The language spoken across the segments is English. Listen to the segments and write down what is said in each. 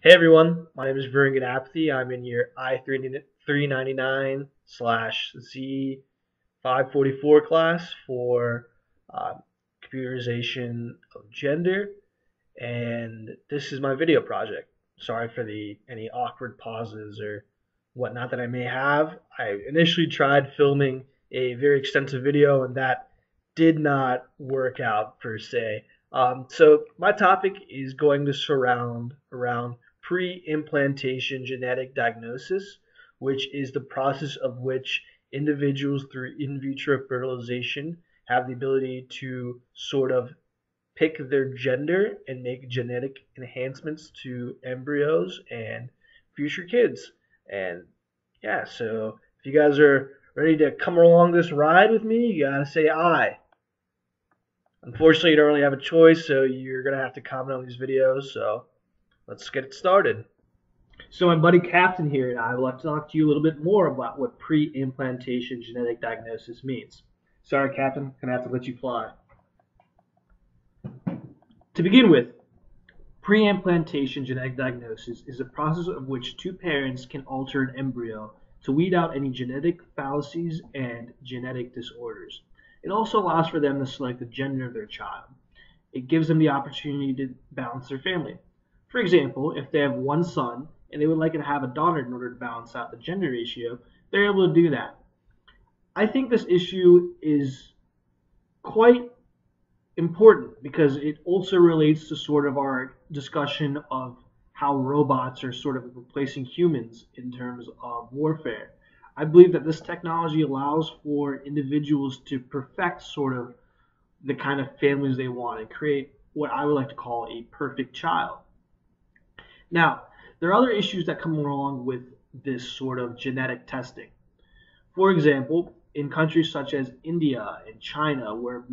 Hey everyone, my name is Varun Apathy. I'm in your I399/Z544 class for computerization of gender, and this is my video project. Sorry for any awkward pauses or whatnot that I may have. I initially tried filming a very extensive video, and that did not work out per se. So my topic is going to surround around pre-implantation genetic diagnosis, which is the process of which individuals through in vitro fertilization have the ability to sort of pick their gender and make genetic enhancements to embryos and future kids. And yeah, so if you guys are ready to come along this ride with me, you gotta say aye. Unfortunately, you don't really have a choice, so you're gonna have to comment on these videos. So let's get it started. So my buddy Captain here and I would like to talk to you a little bit more about what pre-implantation genetic diagnosis means. Sorry, Captain, gonna have to let you fly. To begin with, pre-implantation genetic diagnosis is a process of which two parents can alter an embryo to weed out any genetic fallacies and genetic disorders. It also allows for them to select the gender of their child. It gives them the opportunity to balance their family. For example, if they have one son and they would like to have a daughter in order to balance out the gender ratio, they're able to do that. I think this issue is quite important because it also relates to sort of our discussion of how robots are sort of replacing humans in terms of warfare. I believe that this technology allows for individuals to perfect sort of the kind of families they want and create what I would like to call a perfect child. Now, there are other issues that come along with this sort of genetic testing. For example, in countries such as India and China, where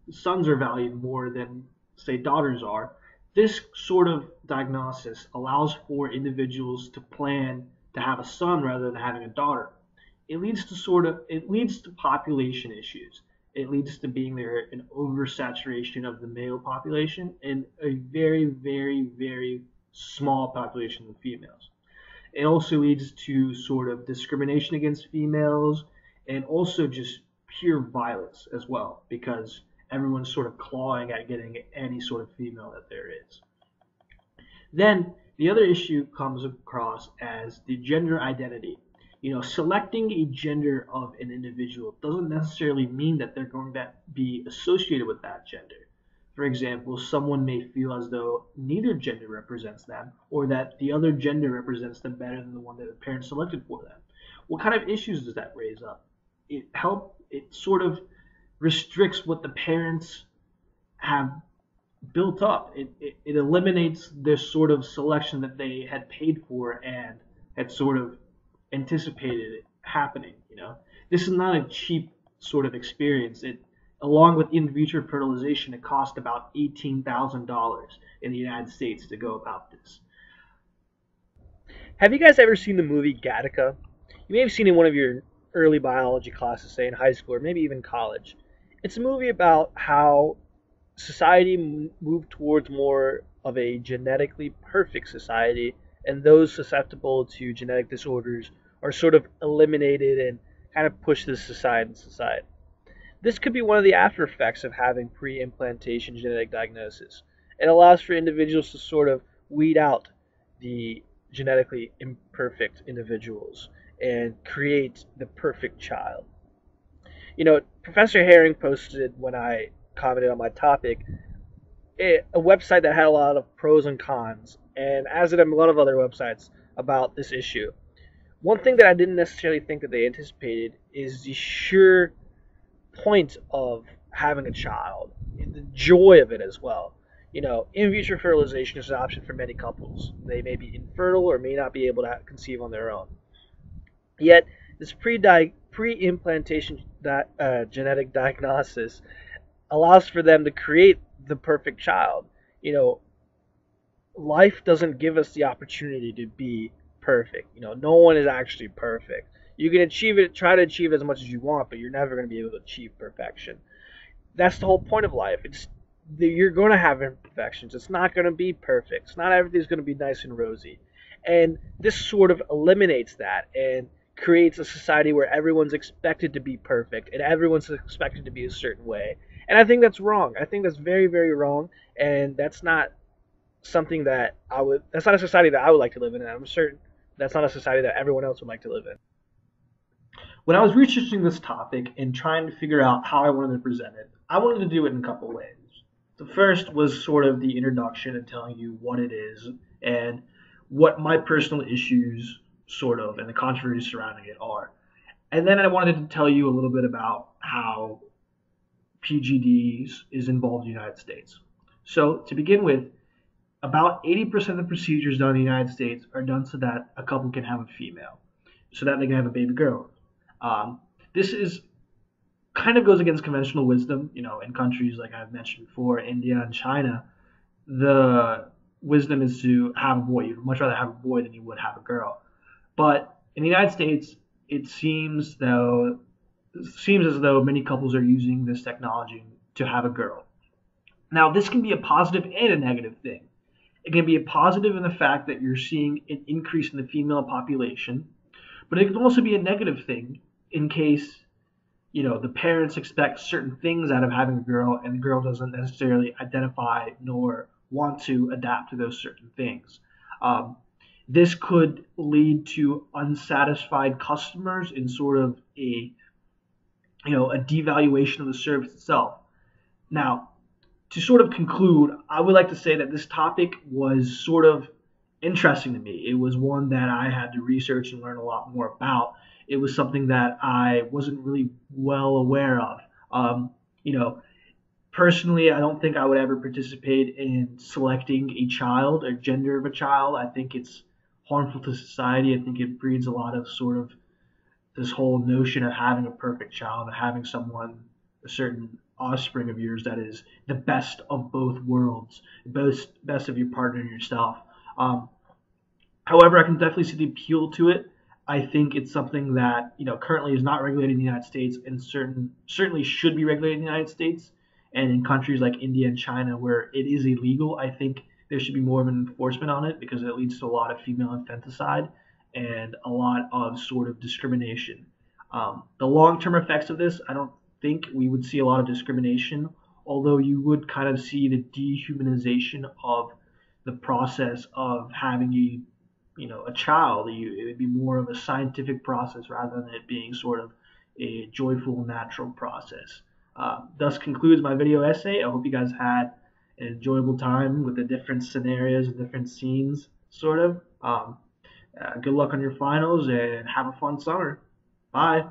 sons are valued more than, say, daughters are, this sort of diagnosis allows for individuals to plan to have a son rather than having a daughter. It leads to population issues. It leads to being there an oversaturation of the male population and a very, very, very small population of females. It also leads to sort of discrimination against females and also just pure violence as well because everyone's sort of clawing at getting any sort of female that there is. Then the other issue comes across as the gender identity. Selecting a gender of an individual doesn't necessarily mean that they're going to be associated with that gender. For example, someone may feel as though neither gender represents them or that the other gender represents them better than the one that the parents selected for them. What kind of issues does that raise up? It sort of restricts what the parents have built up. It eliminates this sort of selection that they had paid for and had sort of anticipated it happening. This is not a cheap sort of experience. Along with in vitro fertilization, it cost about $18,000 in the United States to go about this. Have you guys ever seen the movie Gattaca? You may have seen it in one of your early biology classes, say in high school or maybe even college. It's a movie about how society moved towards more of a genetically perfect society, and those susceptible to genetic disorders are sort of eliminated and kind of pushed to the side. This could be one of the after effects of having pre-implantation genetic diagnosis. It allows for individuals to sort of weed out the genetically imperfect individuals and create the perfect child. Professor Herring posted when I commented on my topic a website that had a lot of pros and cons, and as did a lot of other websites about this issue. One thing that I didn't necessarily think that they anticipated is the sheer point of having a child, and the joy of it as well. In vitro fertilization is an option for many couples. They may be infertile or may not be able to conceive on their own. Yet, this pre-implantation genetic diagnosis allows for them to create the perfect child. Life doesn't give us the opportunity to be perfect. No one is actually perfect. You can try to achieve it as much as you want, but you're never going to be able to achieve perfection. That's the whole point of life. It's you're going to have imperfections. It's not going to be perfect. It's not everything's going to be nice and rosy. And this sort of eliminates that and creates a society where everyone's expected to be perfect and everyone's expected to be a certain way. And I think that's wrong. I think that's very, very wrong. And that's not something that that's not a society that I would like to live in. And I'm certain that's not a society that everyone else would like to live in. When I was researching this topic and trying to figure out how I wanted to present it, I wanted to do it in a couple ways. The first was sort of the introduction and telling you what it is and what my personal issues, sort of, and the controversies surrounding it are. And then I wanted to tell you a little bit about how PGDs is involved in the United States. So, to begin with, about 80% of the procedures done in the United States are done so that a couple can have a female, so that they can have a baby girl. This is kind of goes against conventional wisdom. In countries like I've mentioned before, India and China, the wisdom is to have a boy. You'd much rather have a boy than you would have a girl. But in the United States, it seems as though many couples are using this technology to have a girl. Now, this can be a positive and a negative thing. It can be a positive in the fact that you're seeing an increase in the female population, but it can also be a negative thing in case the parents expect certain things out of having a girl, and the girl doesn't necessarily identify nor want to adapt to those certain things. Um, this could lead to unsatisfied customers and sort of a devaluation of the service itself. Now, to sort of conclude, I would like to say that this topic was sort of interesting to me. It was one that I had to research and learn a lot more about. It was something that I wasn't really well aware of. You know, Personally, I don't think I would ever participate in selecting a child or gender of a child. I think it's harmful to society. I think it breeds a lot of sort of this whole notion of having a perfect child, and having someone, a certain offspring of yours that is the best of both worlds, best of your partner and yourself. Um, However, I can definitely see the appeal to it. I think it's something that currently is not regulated in the United States, and certainly should be regulated in the United States. And in countries like India and China, where it is illegal, I think there should be more of an enforcement on it, because it leads to a lot of female infanticide and a lot of sort of discrimination. The long-term effects of this, I don't think we would see a lot of discrimination, although you would kind of see the dehumanization of the process of having a child. It would be more of a scientific process rather than it being sort of a joyful, natural process. Thus concludes my video essay. I hope you guys had an enjoyable time with the different scenarios and different scenes, sort of. Good luck on your finals and have a fun summer. Bye.